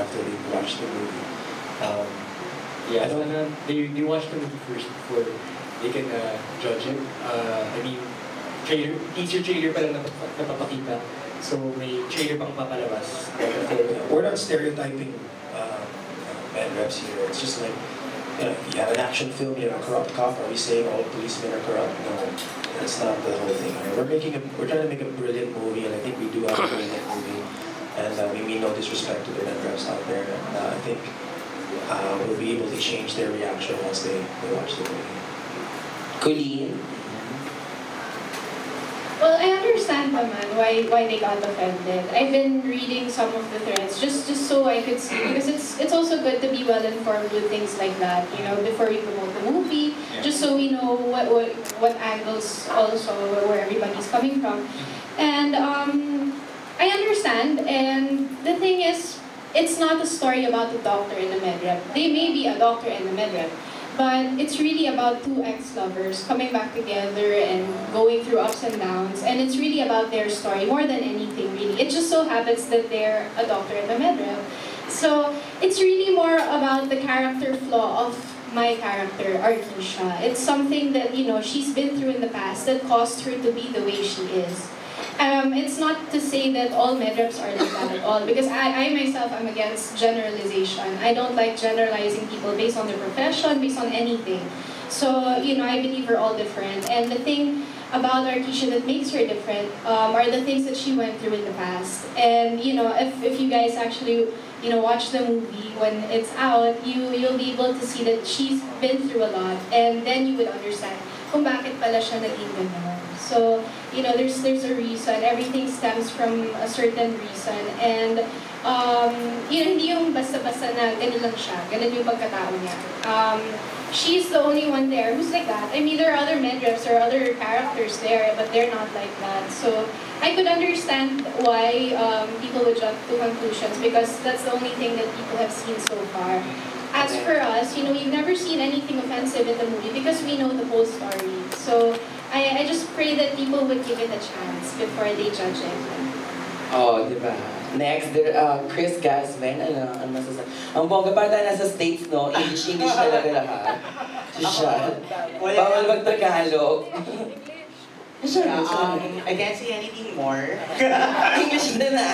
after they watch the movie. Yeah, so they watch the movie first before they can judge it. I mean, teaser trailer pa lang napapakita. So may trailer pang papalabas. We're not stereotyping men reps here. It's just like, if you have an action film, you have a corrupt cop, are we saying all policemen are corrupt? No, that's not the whole thing. We're trying to make a brilliant movie, and I think we do have a brilliant movie. And we mean no disrespect to the men reps out there. And I think we'll be able to change their reaction once they watch the movie. Colleen? Well, I understand naman why they got offended. I've been reading some of the threads just so I could see, because it's also good to be well informed with things like that, you know, before we promote the movie, just so we know what angles also where everybody's coming from. And I understand, and the thing is, it's not a story about the doctor and the med rep. They may be a doctor and a med rep, but it's really about two ex-lovers coming back together and going through ups and downs. And it's really about their story more than anything, really. It just so happens that they're a doctor and a med rep. So it's really more about the character flaw of my character, Arkisha. It's something that, you know, she's been through in the past that caused her to be the way she is. It's not to say that all med reps are like that at all, because I myself am against generalization. I don't like generalizing people based on their profession, based on anything. So, you know, I believe we're all different. And the thing about Arkisha that makes her different are the things that she went through in the past. And, you know, if you guys actually, you know, watch the movie when it's out, you'll be able to see that she's been through a lot. And then you would understand kung bakit pala siya naging ganun. So, you know, there's a reason. Everything stems from a certain reason. And, you know, hindi yung basta-basta na ganun lang siya. Ganun yung pagkatao niya. She's the only one there who's like that. I mean, there are other med reps or other characters there, but they're not like that. So, I could understand why people would jump to conclusions, because that's the only thing that people have seen so far. As for us, you know, we've never seen anything offensive in the movie because we know the whole story. So, I just pray that people would give it a chance before they judge it. Oh, di ba? Next, Chris Gasman, ano masasabi? Ang bongga pa tayo nasa States, no? English talaga lahat. Siya. Bawal mag-Tagalog. I can't say anything more. English na na.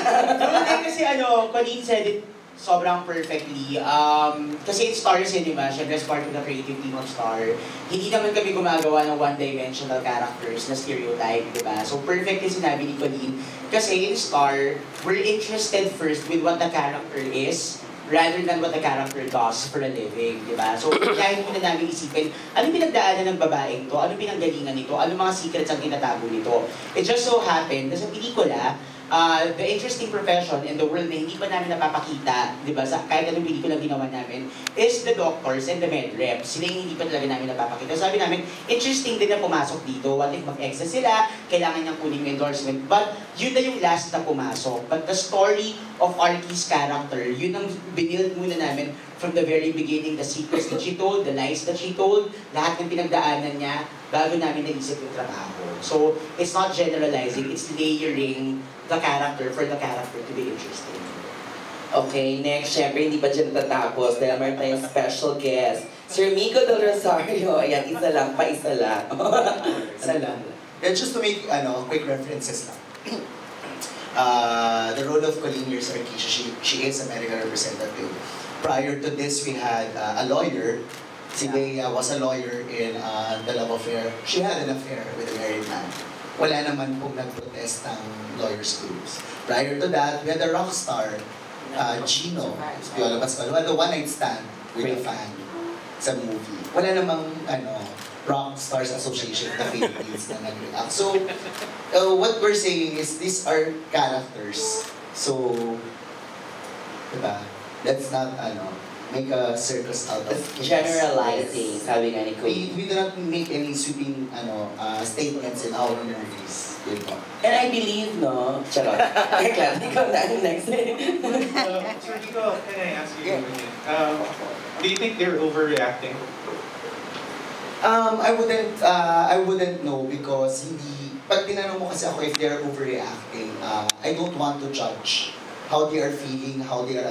Kasi Colleen said it sobrang perfectly. Kasi it's Star Cinema, syempre as part of the creative team of Star, hindi naman kami gumagawa ng one-dimensional characters na stereotype, di ba? So perfect yung sinabi ni Colleen. Kasi in Star, we're interested first with what the character is, rather than what the character does for a living, di ba? So, kaya muna namin isipin, anong pinagdaanan ng babaeng to? Anong pinanggalingan nito? Anong mga secrets ang tinatago nito? It just so happened na sa pelikula, the interesting profession in the world na hindi pa namin napapakita, di ba, kahit anong pelikula ginawa namin, is the doctors and the med reps. Sila yung hindi pa talaga namin napapakita. Sabi namin, interesting din na pumasok dito. What if mag-exa sila, kailangan niyang kunin yung endorsement. But yun na yung last na pumasok. But the story of Arky's character, yun ang binild muna namin from the very beginning, the secrets that she told, the lies that she told, lahat ng pinagdaanan niya, bago namin naisip yung trabaho. So, it's not generalizing, it's layering the character for the character to be interesting. Okay, next, syempre hindi pa dyan natatapos dahil meron tayong special guest. Sir Mico Del Rosario. Ayan, isa lang, isa lang. Isa lang. Yeah, just to make quick references lang. The role of Colleen here is Arkisha. She is a medical representative. Prior to this, we had a lawyer. Si Bea was a lawyer in the love affair. She had an affair with a married man. Wala naman pong nag-protest ng lawyers' groups. Prior to that, we had a rock star, Gino. Viola Pascual, who had a one-night stand with a fan sa movie. Wala namang Rock Stars Association of the Philippines na nag-react. So, what we're saying is these are characters. So, diba? Let's not, make a circus out of generalizing, sabi nga ni Colleen. We do not make any sweeping, statements in our movies. And I believe, no? Charot. Ikaw na, next. Sir Nico, can I ask you again? Do you think they're overreacting? I wouldn't know because pag tinanong mo kasi ako if they're overreacting, I don't want to judge how they are feeling, how they are